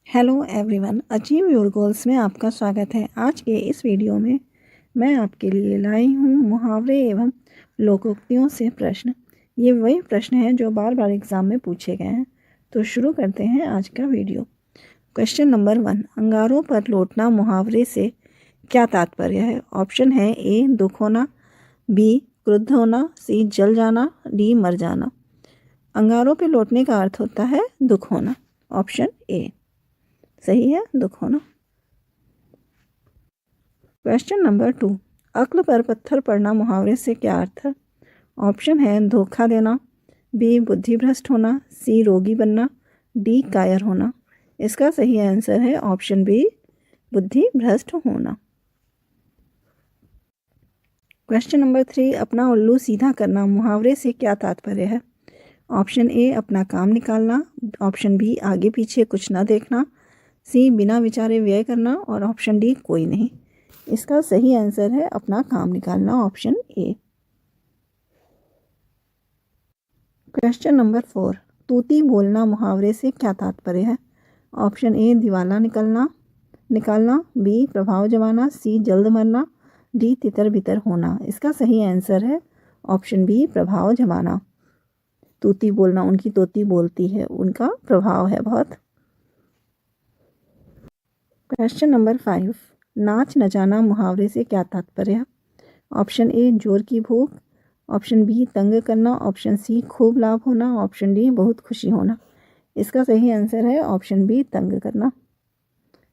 Hello everyone, achieve your goals में आपका स्वागत है। आज के इस वीडियो में मैं आपके लिए लाई हूँ मुहावरे एवं लोकोक्तियों से प्रश्न। ये वही प्रश्न हैं जो बार बार एग्ज़ाम में पूछे गए हैं। तो शुरू करते हैं आज का वीडियो। क्वेश्चन नंबर 1, अंगारों पर लौटना मुहावरे से क्या तात्पर्य है? ऑप्शन है ए दुख होना, बी क्रुद्ध होना, सी जल जाना, डी मर जाना। अंगारों पर लौटने का अर्थ होता है दुख होना। ऑप्शन ए सही है, दुख होना। क्वेश्चन नंबर 2, अक्ल पर पत्थर पड़ना मुहावरे से क्या अर्थ है? ऑप्शन है धोखा देना, बी बुद्धि भ्रष्ट होना, सी रोगी बनना, डी कायर होना। इसका सही आंसर है ऑप्शन बी बुद्धि भ्रष्ट होना। क्वेश्चन नंबर 3, अपना उल्लू सीधा करना मुहावरे से क्या तात्पर्य है? ऑप्शन ए अपना काम निकालना, ऑप्शन बी आगे पीछे कुछ ना देखना, सी बिना विचारे व्यय करना और ऑप्शन डी कोई नहीं। इसका सही आंसर है अपना काम निकालना, ऑप्शन ए। क्वेश्चन नंबर 4, तूती बोलना मुहावरे से क्या तात्पर्य है? ऑप्शन ए दिवाला निकालना, बी प्रभाव जमाना, सी जल्द मरना, डी तितर बितर होना। इसका सही आंसर है ऑप्शन बी प्रभाव जमाना। तूती बोलना, उनकी तोती बोलती है, उनका प्रभाव है बहुत। क्वेश्चन नंबर 5, नाच नचाना मुहावरे से क्या तात्पर्य है? ऑप्शन ए जोर की भूख, ऑप्शन बी तंग करना, ऑप्शन सी खूब लाभ होना, ऑप्शन डी बहुत खुशी होना। इसका सही आंसर है ऑप्शन बी तंग करना।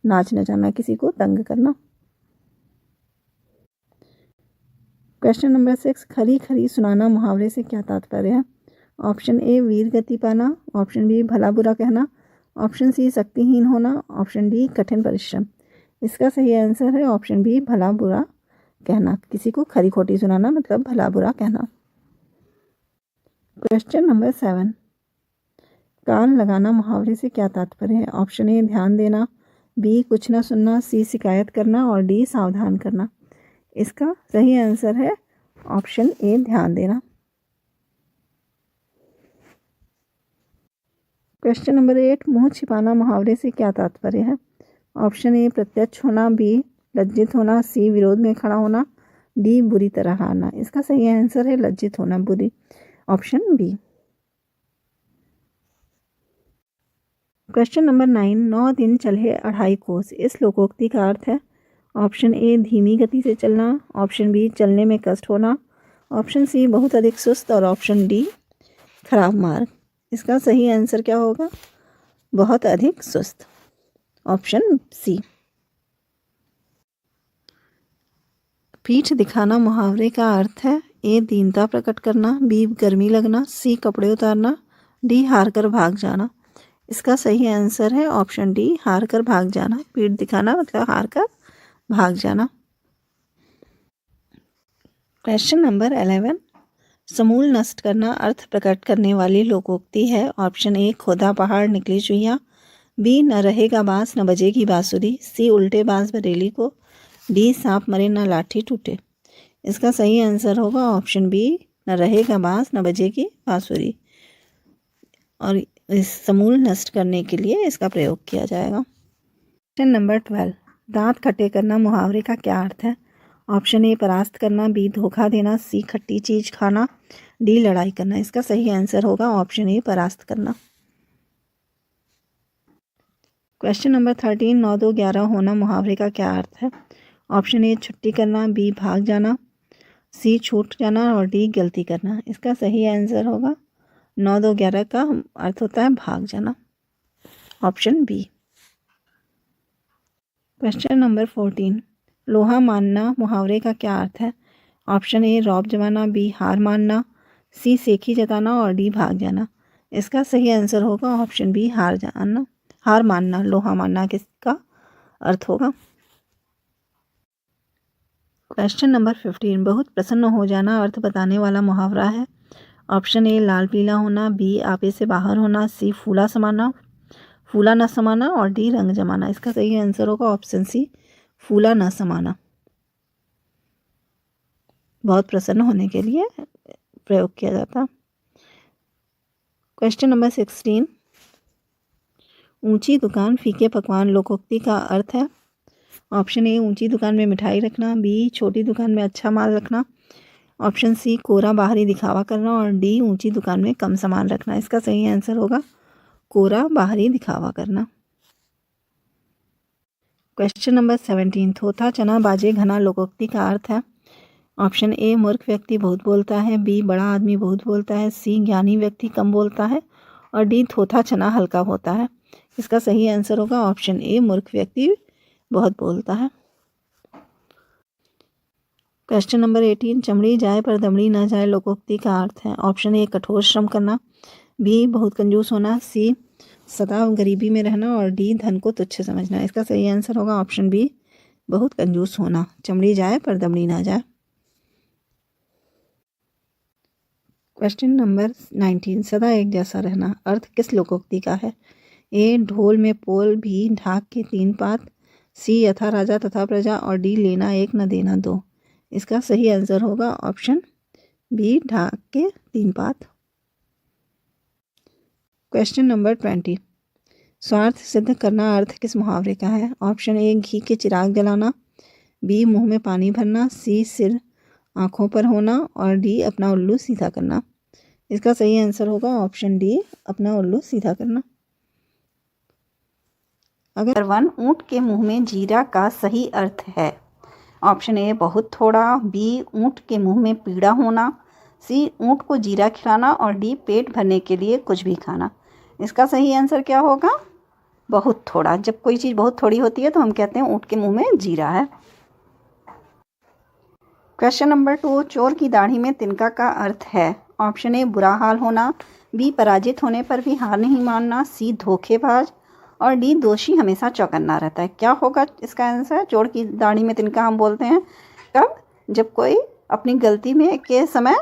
नाच नचाना, किसी को तंग करना। क्वेश्चन नंबर 6, खरी खरी सुनाना मुहावरे से क्या तात्पर्य है? ऑप्शन ए वीर गति पाना, ऑप्शन बी भला बुरा कहना, ऑप्शन सी शक्तिहीन होना, ऑप्शन डी कठिन परिश्रम। इसका सही आंसर है ऑप्शन बी भला बुरा कहना। किसी को खरी खोटी सुनाना मतलब भला बुरा कहना। क्वेश्चन नंबर 7, कान लगाना मुहावरे से क्या तात्पर्य है? ऑप्शन ए ध्यान देना, बी कुछ ना सुनना, सी शिकायत करना और डी सावधान करना। इसका सही आंसर है ऑप्शन ए ध्यान देना। क्वेश्चन नंबर 8, मुंह छिपाना मुहावरे से क्या तात्पर्य है? ऑप्शन ए प्रत्यक्ष होना, बी लज्जित होना, सी विरोध में खड़ा होना, डी बुरी तरह हारना। इसका सही आंसर है लज्जित होना, बुरी, ऑप्शन बी। क्वेश्चन नंबर 9, 9 दिन चले 2.5 कोस, इस लोकोक्ति का अर्थ है? ऑप्शन ए धीमी गति से चलना, ऑप्शन बी चलने में कष्ट होना, ऑप्शन सी बहुत अधिक सुस्त और ऑप्शन डी खराब मार्ग। इसका सही आंसर क्या होगा? बहुत अधिक सुस्त, ऑप्शन सी। पीठ दिखाना मुहावरे का अर्थ है? ए दीनता प्रकट करना, बी गर्मी लगना, सी कपड़े उतारना, डी हार कर भाग जाना। इसका सही आंसर है ऑप्शन डी हार कर भाग जाना। पीठ दिखाना मतलब हार कर भाग जाना। क्वेश्चन नंबर 11, समूल नष्ट करना अर्थ प्रकट करने वाली लोकोक्ति है? ऑप्शन ए खोदा पहाड़ निकली चुहिया, बी न रहेगा बांस न बजेगी बांसुरी, सी उल्टे बांस बरेली को, डी सांप मरे न लाठी टूटे। इसका सही आंसर होगा ऑप्शन बी न रहेगा बांस न बजेगी बांसुरी। और इस समूल नष्ट करने के लिए इसका प्रयोग किया जाएगा। क्वेश्चन नंबर 12, दांत खट्टे करना मुहावरे का क्या अर्थ है? ऑप्शन ए परास्त करना, बी धोखा देना, सी खट्टी चीज खाना, डी लड़ाई करना। इसका सही आंसर होगा ऑप्शन ए परास्त करना। क्वेश्चन नंबर 13, 9 2 11 होना मुहावरे का क्या अर्थ है? ऑप्शन ए छुट्टी करना, बी भाग जाना, सी छूट जाना और डी गलती करना। इसका सही आंसर होगा 9 2 11 का अर्थ होता है भाग जाना, ऑप्शन बी। क्वेश्चन नंबर 14, लोहा मानना मुहावरे का क्या अर्थ है? ऑप्शन ए रौब जमाना, बी हार मानना, सी सेखी जताना और डी भाग जाना। इसका सही आंसर होगा ऑप्शन बी हार मानना। लोहा मानना किसका अर्थ होगा? क्वेश्चन नंबर 15, बहुत प्रसन्न हो जाना अर्थ बताने वाला मुहावरा है? ऑप्शन ए लाल पीला होना, बी आपे से बाहर होना, सी फूला न समाना और डी रंग जमाना। इसका सही आंसर होगा ऑप्शन सी फूला न समाना। बहुत प्रसन्न होने के लिए प्रयोग किया जाता। क्वेश्चन नंबर 16, ऊंची दुकान फीके पकवान लोकोक्ति का अर्थ है। ऑप्शन ए ऊंची दुकान में मिठाई रखना, बी छोटी दुकान में अच्छा माल रखना, ऑप्शन सी कोरा बाहरी दिखावा करना और डी ऊंची दुकान में कम सामान रखना। इसका सही आंसर होगा कोरा बाहरी दिखावा करना। क्वेश्चन नंबर 17, थोथा चना बाजे घना लोकोक्ति का अर्थ है। ऑप्शन ए मूर्ख व्यक्ति बहुत बोलता है, बी बड़ा आदमी बहुत बोलता है, सी ज्ञानी व्यक्ति कम बोलता है और डी थोथा चना हल्का होता है। इसका सही आंसर होगा ऑप्शन ए मूर्ख व्यक्ति बहुत बोलता है। क्वेश्चन नंबर 18, चमड़ी जाए पर दमड़ी ना जाए लोकोक्ति का अर्थ है। ऑप्शन ए कठोर श्रम करना, बी बहुत कंजूस होना, सी सदा गरीबी में रहना और डी धन को तुच्छ समझना। इसका सही आंसर होगा ऑप्शन बी बहुत कंजूस होना। चमड़ी जाए पर दमड़ी ना जाए। क्वेश्चन नंबर 19, सदा एक जैसा रहना अर्थ किस लोकोक्ति का है। ए ढोल में पोल, बी ढाक के 3 पात, सी यथा राजा तथा प्रजा और डी लेना एक न देना 2। इसका सही आंसर होगा ऑप्शन बी ढाक के 3 पात। क्वेश्चन नंबर 20, स्वार्थ सिद्ध करना अर्थ किस मुहावरे का है। ऑप्शन ए घी के चिराग जलाना, बी मुंह में पानी भरना, सी सिर आंखों पर होना और डी अपना उल्लू सीधा करना। इसका सही आंसर होगा ऑप्शन डी अपना उल्लू सीधा करना। अगर 1 ऊंट के मुंह में जीरा का सही अर्थ है। ऑप्शन ए बहुत थोड़ा, बी ऊंट के मुंह में पीड़ा होना, सी ऊंट को जीरा खिलाना और डी पेट भरने के लिए कुछ भी खाना। इसका सही आंसर क्या होगा बहुत थोड़ा। जब कोई चीज़ बहुत थोड़ी होती है तो हम कहते हैं ऊंट के मुंह में जीरा है। क्वेश्चन नंबर 2, चोर की दाढ़ी में तिनका का अर्थ है। ऑप्शन ए बुरा हाल होना, बी पराजित होने पर भी हार नहीं मानना, सी धोखेबाज और डी दोषी हमेशा चौकन्ना रहता है। क्या होगा इसका आंसर। चोर की दाढ़ी में तिनका हम बोलते हैं कब, जब कोई अपनी गलती में के समय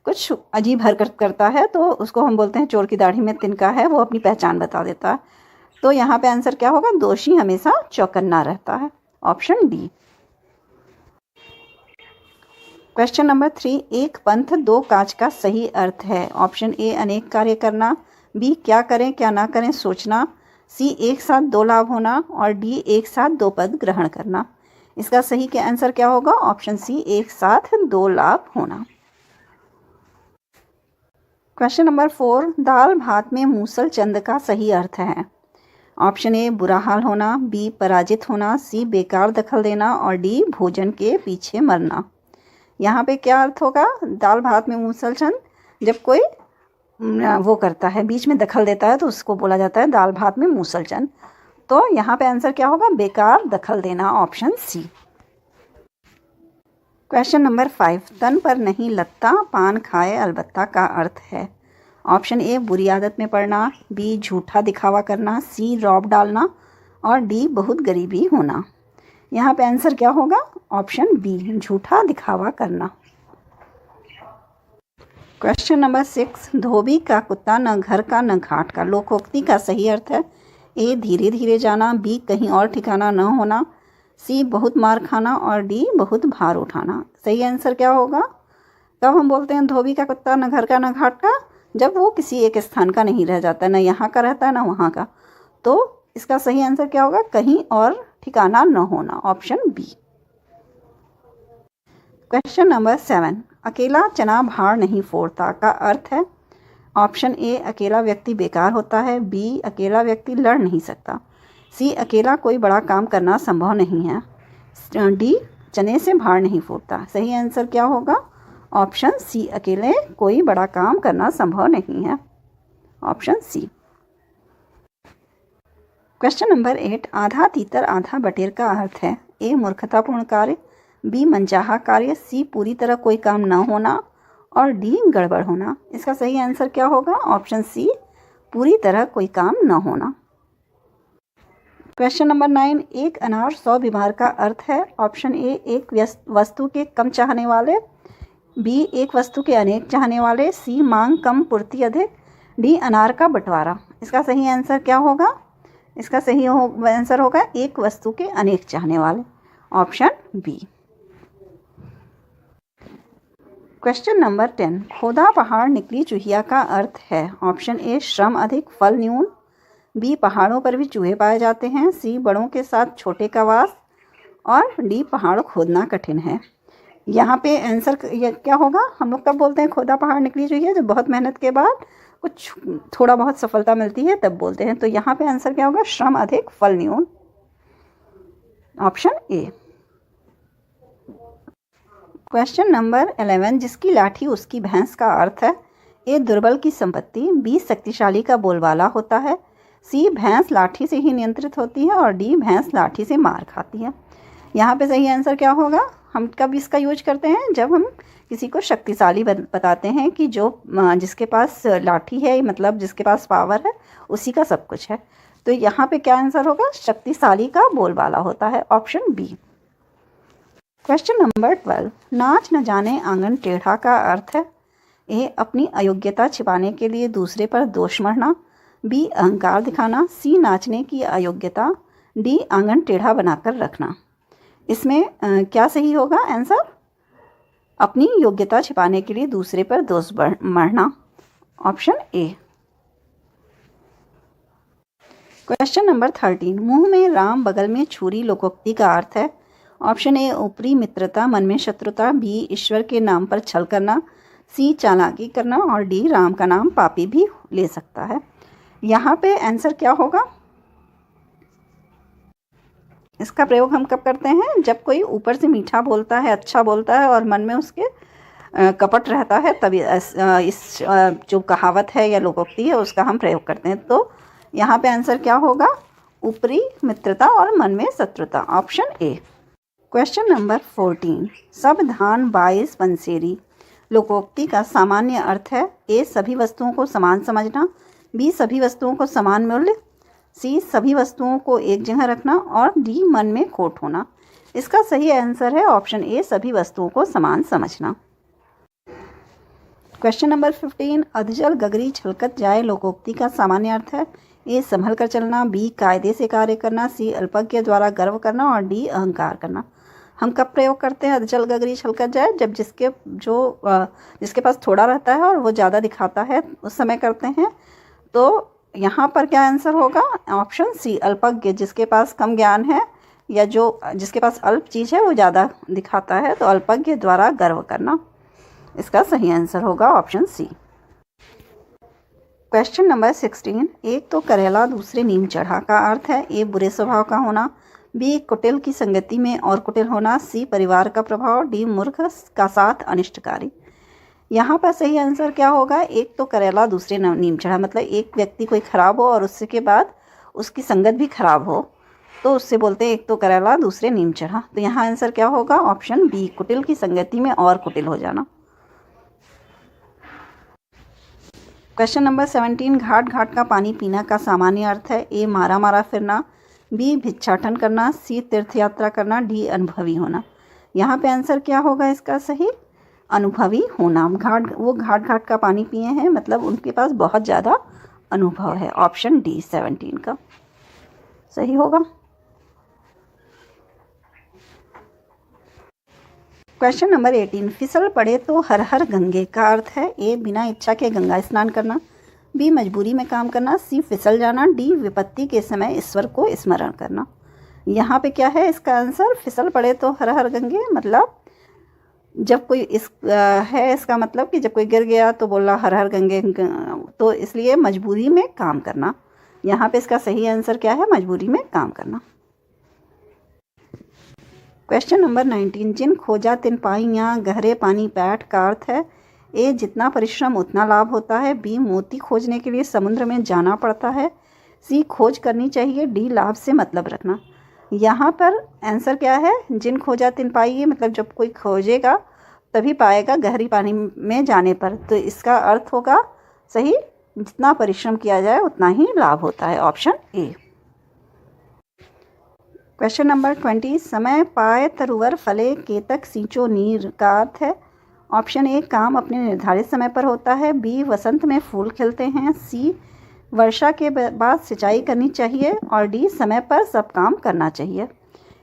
कुछ अजीब हरकत करता है तो उसको हम बोलते हैं चोर की दाढ़ी में तिनका है, वो अपनी पहचान बता देता है। तो यहाँ पे आंसर क्या होगा दोषी हमेशा चौकन्ना रहता है, ऑप्शन डी। क्वेश्चन नंबर 3, एक पंथ 2 काज का सही अर्थ है। ऑप्शन ए अनेक कार्य करना, बी क्या करें क्या ना करें सोचना, सी एक साथ 2 लाभ होना और डी एक साथ 2 पद ग्रहण करना। इसका सही के आंसर क्या होगा ऑप्शन सी एक साथ 2 लाभ होना। क्वेश्चन नंबर 4, दाल भात में मूसल चंद का सही अर्थ है। ऑप्शन ए बुरा हाल होना, बी पराजित होना, सी बेकार दखल देना और डी भोजन के पीछे मरना। यहाँ पे क्या अर्थ होगा दाल भात में मूसल चंद, जब कोई वो करता है बीच में दखल देता है तो उसको बोला जाता है दाल भात में मूसल चंद। तो यहाँ पे आंसर क्या होगा बेकार दखल देना, ऑप्शन सी। क्वेश्चन नंबर 5, तन पर नहीं लगता पान खाए अलबत्ता का अर्थ है। ऑप्शन ए बुरी आदत में पड़ना, बी झूठा दिखावा करना, सी रौब डालना और डी बहुत गरीबी होना। यहाँ पे आंसर क्या होगा ऑप्शन बी झूठा दिखावा करना। क्वेश्चन नंबर 6, धोबी का कुत्ता न घर का न घाट का लोकोक्ति का सही अर्थ है। ए धीरे धीरे जाना, बी कहीं और ठिकाना न होना, सी बहुत मार खाना और डी बहुत भार उठाना। सही आंसर क्या होगा। तब हम बोलते हैं धोबी का कुत्ता न घर का न घाट का, जब वो किसी एक स्थान का नहीं रह जाता है, न यहाँ का रहता है न वहाँ का। तो इसका सही आंसर क्या होगा कहीं और ठिकाना न होना, ऑप्शन बी। क्वेश्चन नंबर 7, अकेला चना भार नहीं फोड़ता का अर्थ है। ऑप्शन ए अकेला व्यक्ति बेकार होता है, बी अकेला व्यक्ति लड़ नहीं सकता, सी अकेला कोई बड़ा काम करना संभव नहीं है, डी चने से भार नहीं फूटता। सही आंसर क्या होगा ऑप्शन सी अकेले कोई बड़ा काम करना संभव नहीं है, ऑप्शन सी। क्वेश्चन नंबर 8, आधा तीतर आधा बटेर का अर्थ है। ए मूर्खतापूर्ण कार्य, बी मनचाहा कार्य, सी पूरी तरह कोई काम न होना और डी गड़बड़ होना। इसका सही आंसर क्या होगा ऑप्शन सी पूरी तरह कोई काम न होना। क्वेश्चन नंबर 9, एक अनार 100 बीमार का अर्थ है। ऑप्शन ए एक वस्तु के कम चाहने वाले, बी एक वस्तु के अनेक चाहने वाले, सी मांग कम पूर्ति अधिक, डी अनार का बंटवारा। इसका सही आंसर क्या होगा। इसका सही आंसर होगा एक वस्तु के अनेक चाहने वाले, ऑप्शन बी। क्वेश्चन नंबर 10, खोदा पहाड़ निकली चूहिया का अर्थ है। ऑप्शन ए श्रम अधिक फल न्यून, बी पहाड़ों पर भी चूहे पाए जाते हैं, सी बड़ों के साथ छोटे का वास, और डी पहाड़ खोदना कठिन है। यहाँ पे आंसर ये क्या होगा? हम लोग कब बोलते हैं खोदा पहाड़ निकली जो है, जब बहुत मेहनत के बाद कुछ थोड़ा बहुत सफलता मिलती है तब बोलते हैं। तो यहाँ पे आंसर क्या होगा? श्रम अधिक फल न्यून, ऑप्शन ए। क्वेश्चन नंबर 11, जिसकी लाठी उसकी भैंस का अर्थ है? ए दुर्बल की संपत्ति, बी शक्तिशाली का बोलबाला होता है, सी भैंस लाठी से ही नियंत्रित होती है, और डी भैंस लाठी से मार खाती है। यहाँ पे सही आंसर क्या होगा? हम कब इसका यूज करते हैं? जब हम किसी को शक्तिशाली बताते हैं कि जो जिसके पास लाठी है, मतलब जिसके पास पावर है, उसी का सब कुछ है। तो यहाँ पे क्या आंसर होगा? शक्तिशाली का बोलबाला होता है, ऑप्शन बी। क्वेश्चन नंबर 12, नाच न जाने आंगन टेढ़ा का अर्थ है? ए अपनी अयोग्यता छिपाने के लिए दूसरे पर दोष मढ़ना, बी अहंकार दिखाना, सी नाचने की अयोग्यता, डी आंगन टेढ़ा बनाकर रखना। इसमें क्या सही होगा आंसर? अपनी योग्यता छिपाने के लिए दूसरे पर दोष मढ़ना, ऑप्शन ए। क्वेश्चन नंबर 13, मुंह में राम बगल में छुरी लोकोक्ति का अर्थ है? ऑप्शन ए ऊपरी मित्रता, मन में शत्रुता, बी ईश्वर के नाम पर छल करना, सी चालाकी करना, और डी राम का नाम पापी भी ले सकता है। यहाँ पे आंसर क्या होगा? इसका प्रयोग हम कब करते हैं? जब कोई ऊपर से मीठा बोलता है, अच्छा बोलता है, और मन में उसके कपट रहता है, तभी इस जो कहावत है या लोकोक्ति है उसका हम प्रयोग करते हैं। तो यहाँ पे आंसर क्या होगा? ऊपरी मित्रता और मन में शत्रुता, ऑप्शन ए। क्वेश्चन नंबर 14, सब धान 22 पंसेरी लोकोक्ति का सामान्य अर्थ है? ए सभी वस्तुओं को समान समझना, बी सभी वस्तुओं को समान मूल्य, सी सभी वस्तुओं को एक जगह रखना, और डी मन में खोट होना। इसका सही आंसर है ऑप्शन ए सभी वस्तुओं को समान समझना। क्वेश्चन नंबर 15, अधजल गगरी छलकत जाए लोकोक्ति का सामान्य अर्थ है? ए संभल कर चलना, बी कायदे से कार्य करना, सी अल्पज्ञ द्वारा गर्व करना, और डी अहंकार करना। हम कब प्रयोग करते हैं अधजल गगरी छलकत जाए? जब जिसके पास थोड़ा रहता है और वो ज़्यादा दिखाता है, उस समय करते हैं। तो यहाँ पर क्या आंसर होगा? ऑप्शन सी अल्पज्ञ, जिसके पास कम ज्ञान है या जिसके पास अल्प चीज़ है वो ज़्यादा दिखाता है, तो अल्पज्ञ द्वारा गर्व करना। इसका सही आंसर होगा ऑप्शन सी। क्वेश्चन नंबर 16, एक तो करेला दूसरे नीम चढ़ा का अर्थ है? ए बुरे स्वभाव का होना, बी कुटिल की संगति में और कुटिल होना, सी परिवार का प्रभाव, डी मूर्ख का साथ अनिष्टकारी। यहाँ पर सही आंसर क्या होगा? एक तो करेला दूसरे नीम चढ़ा, मतलब एक व्यक्ति कोई खराब हो और उसके बाद उसकी संगत भी खराब हो, तो उससे बोलते हैं एक तो करेला दूसरे नीम चढ़ा। तो यहाँ आंसर क्या होगा? ऑप्शन बी कुटिल की संगति में और कुटिल हो जाना। क्वेश्चन नंबर 17, घाट घाट का पानी पीना का सामान्य अर्थ है? ए मारा मारा फिरना, बी भिक्षाटन करना, सी तीर्थ यात्रा करना, डी अनुभवी होना। यहाँ पे आंसर क्या होगा इसका सही? अनुभवी होना। वो घाट घाट का पानी पिए हैं, मतलब उनके पास बहुत ज़्यादा अनुभव है, ऑप्शन डी 17 का सही होगा। क्वेश्चन नंबर 18, फिसल पड़े तो हर हर गंगे का अर्थ है? ए बिना इच्छा के गंगा स्नान करना, बी मजबूरी में काम करना, सी फिसल जाना, डी विपत्ति के समय ईश्वर को स्मरण करना। यहाँ पे क्या है इसका आंसर? फिसल पड़े तो हर हर गंगे, मतलब जब कोई इसका मतलब कि जब कोई गिर गया तो बोला हर हर गंगे, तो इसलिए मजबूरी में काम करना। यहाँ पे इसका सही आंसर क्या है? मजबूरी में काम करना। क्वेश्चन नंबर 19, जिन खोजा तिन पाइयाँ गहरे पानी पैठ का अर्थ है? ए जितना परिश्रम उतना लाभ होता है, बी मोती खोजने के लिए समुद्र में जाना पड़ता है, सी खोज करनी चाहिए, डी लाभ से मतलब रखना। यहाँ पर आंसर क्या है? जिन खोजा तिन पाइए, मतलब जब कोई खोजेगा तभी पाएगा गहरी पानी में जाने पर। तो इसका अर्थ होगा सही, जितना परिश्रम किया जाए उतना ही लाभ होता है, ऑप्शन ए। क्वेश्चन नंबर 20, समय पाए तरुवर फले केतक सींचो नीर का अर्थ है? ऑप्शन ए काम अपने निर्धारित समय पर होता है, बी वसंत में फूल खिलते हैं, सी वर्षा के बाद सिंचाई करनी चाहिए, और डी समय पर सब काम करना चाहिए।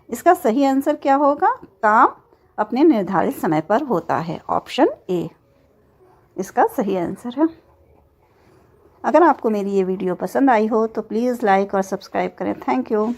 इसका सही आंसर क्या होगा? काम अपने निर्धारित समय पर होता है, ऑप्शन ए इसका सही आंसर है। अगर आपको मेरी ये वीडियो पसंद आई हो तो प्लीज़ लाइक और सब्सक्राइब करें। Thank you.